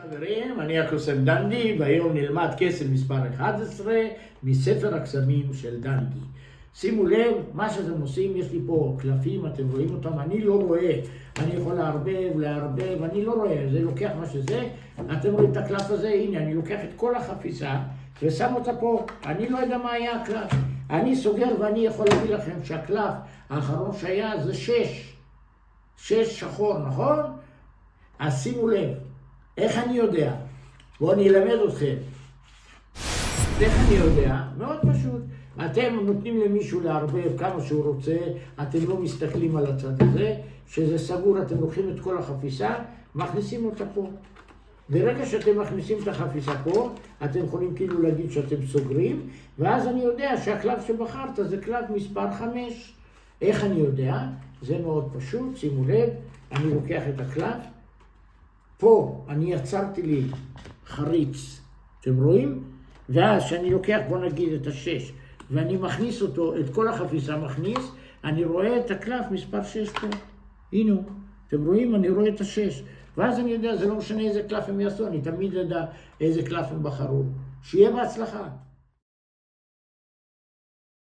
חברים, אני הקוסם דנדי, והיום נלמד קסם מספר 11 מספר הקסמים של דנדי. שימו לב, מה שאתם עושים, יש לי פה קלפים, אתם רואים אותם, אני לא רואה, אני יכול לערבב, אני לא רואה, זה לוקח מה שזה, אתם רואים את הקלף הזה, הנה, אני לוקח את כל החפיסה ושם אותה פה, אני לא יודע מה היה הקלף, אני סוגר ואני יכול להגיד לכם שהקלף האחרון שהיה זה 6 שחור, נכון? אז שימו לב. איך אני יודע? בואו אני אלמד אתכם. איך אני יודע? מאוד פשוט. אתם נותנים למישהו לערבב כמה שהוא רוצה, אתם לא מסתכלים על הצד הזה, שזה סגור, אתם לוקחים את כל החפיסה, מכניסים אותה פה. ברגע שאתם מכניסים את החפיסה פה, אתם יכולים כאילו להגיד שאתם סוגרים, ואז אני יודע שהקלף שבחרת זה קלף מספר 5. איך אני יודע? זה מאוד פשוט, שימו לב, אני לוקח את הקלף, פה אני יצרתי לי חריץ, אתם רואים? ואז שאני לוקח, בוא נגיד את 6, ואני מכניס אותו, את כל החפיסה מכניס, אני רואה את הקלף מספר 6 פה. הנה, אתם רואים? אני רואה את 6. ואז אני יודע, זה לא משנה איזה קלף הם יעשו, אני תמיד יודע איזה קלף הם בחרו. שיהיה בהצלחה.